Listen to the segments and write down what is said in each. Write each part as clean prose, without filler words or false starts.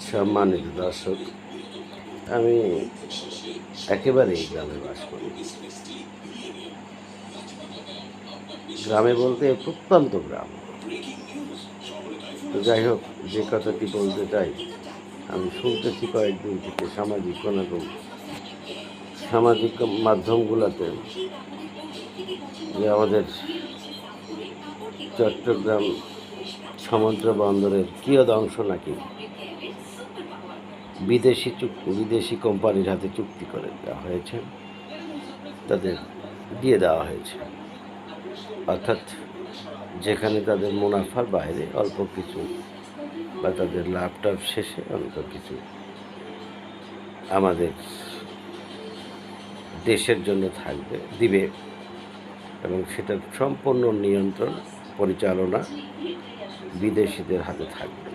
সম্মানিত দর্শক, আমি একেবারেই গ্রামে বাস করি। গ্রামে বলতে প্রত্যন্ত গ্রাম। তো যাই হোক, যে কথাটি বলতে চাই, আমি শুনতেছি কয়েকদিন থেকে সামাজিক মাধ্যমগুলোতে যে আমাদের চট্টগ্রাম সমুদ্র বন্দরের কিয়দংশ নাকি বিদেশি কোম্পানির হাতে চুক্তি করে দেওয়া হয়েছে, তাদের দিয়ে দেওয়া হয়েছে। অর্থাৎ যেখানে তাদের মুনাফার বাইরে অল্প কিছু বা তাদের লাভটার শেষে অল্প কিছু আমাদের দেশের জন্য দিবে, এবং সেটার সম্পূর্ণ নিয়ন্ত্রণ পরিচালনা বিদেশিদের হাতে থাকবে।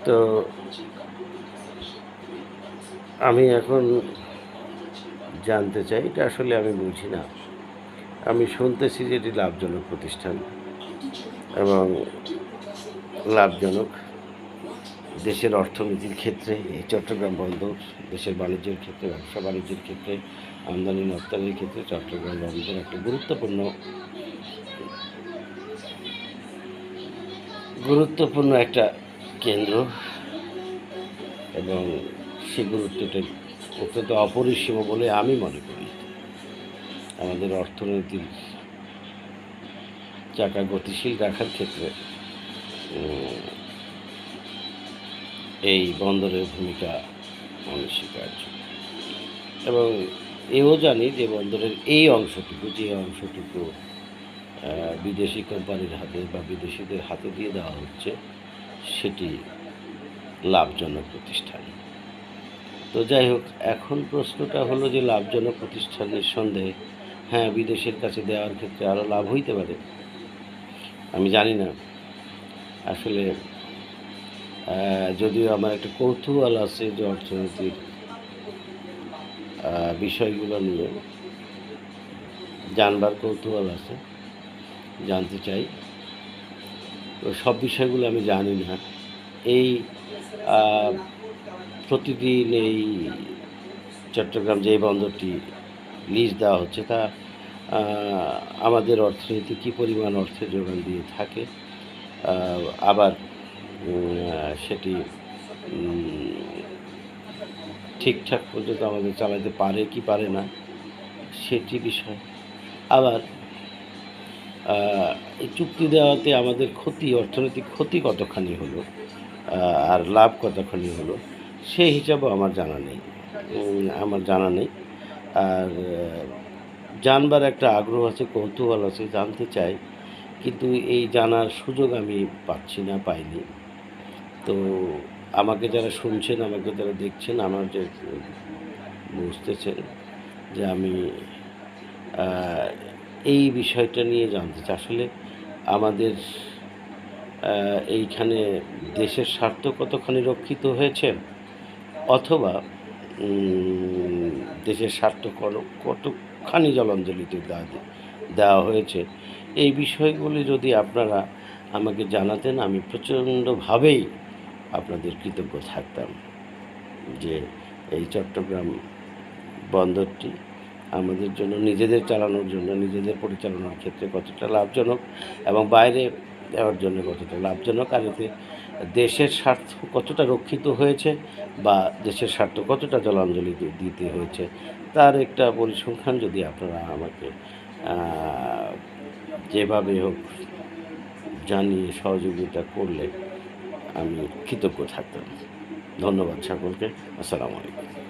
তো আমি এখন জানতে চাই, এটা আসলে আমি বুঝি না। আমি শুনতেছি যে এটি লাভজনক প্রতিষ্ঠান এবং লাভজনক দেশের অর্থনীতির ক্ষেত্রে এই চট্টগ্রাম বন্দর, দেশের বাণিজ্যের ক্ষেত্রে, ব্যবসা বাণিজ্যের ক্ষেত্রে, আমদানি রপ্তানির ক্ষেত্রে চট্টগ্রাম বন্দর একটা গুরুত্বপূর্ণ একটা কেন্দ্র, এবং সেই গুরুত্বটা অত্যন্ত অপরিসীম বলে আমি মনে করি। আমাদের অর্থনীতির চাকা গতিশীল রাখার ক্ষেত্রে এই বন্দরের ভূমিকা অনস্বীকার্য। এবং এও জানি যে বন্দরের যে অংশটুকু বিদেশি কোম্পানির হাতে বা বিদেশিদের হাতে দিয়ে দেওয়া হচ্ছে, সেটি লাভজনক প্রতিষ্ঠান। তো যাই হোক, এখন প্রশ্নটা হলো যে লাভজনক প্রতিষ্ঠানের সন্দেহে হ্যাঁ, বিদেশের কাছে দেওয়ার ক্ষেত্রে আরও লাভ হইতে পারে। আমি জানি না আসলে, যদিও আমার একটা কৌতূহল আছে যে অর্থনীতির বিষয়গুলো নিয়ে জানবার কৌতূহল আছে, জানতে চাই। তো সব বিষয়গুলো আমি জানি না। এই প্রতিদিন এই চট্টগ্রাম যে বন্দরটি লিজ দেওয়া হচ্ছে, তা আমাদের অর্থনীতি কী পরিমাণ অর্থের যোগান দিয়ে থাকে, আবার সেটি ঠিকঠাক পর্যন্ত আমাদের চালাতে পারে কি পারে না, সেটি বিষয়। আবার এই চুক্তি দেওয়াতে আমাদের অর্থনৈতিক ক্ষতি কতখানি হলো আর লাভ কতখানি হলো, সেই হিসাবেও আমার জানা নেই। আর জানবার একটা আগ্রহ আছে, কৌতূহল আছে, জানতে চাই, কিন্তু এই জানার সুযোগ আমি পাইনি। তো আমাকে যারা শুনছেন, আমাকে যারা দেখছেন, আমার যে বুঝতেছেন যে আমি এই বিষয়টা নিয়ে জানতে চাই। আসলে আমাদের এইখানে দেশের স্বার্থ কতখানি রক্ষিত হয়েছে, অথবা দেশের স্বার্থ কতখানি জলাঞ্জলিতে দেওয়া হয়েছে, এই বিষয়গুলি যদি আপনারা আমাকে জানাতেন, আমি প্রচণ্ডভাবেই আপনাদের কৃতজ্ঞ থাকতাম যে এই চট্টগ্রাম বন্দরটি আমাদের জন্য, নিজেদের চালানোর জন্য, নিজেদের পরিচালনার ক্ষেত্রে কতটা লাভজনক এবং বাইরে দেওয়ার জন্য কতটা লাভজনক, আর এতে দেশের স্বার্থ কতটা রক্ষিত হয়েছে বা দেশের স্বার্থ কতটা জলাঞ্জলি দিতে হয়েছে, তার একটা পরিসংখ্যান যদি আপনারা আমাকে যেভাবে হোক জানিয়ে সহযোগিতা করলে আমি কৃতজ্ঞ থাকতাম। ধন্যবাদ সকলকে। আসসালামু আলাইকুম।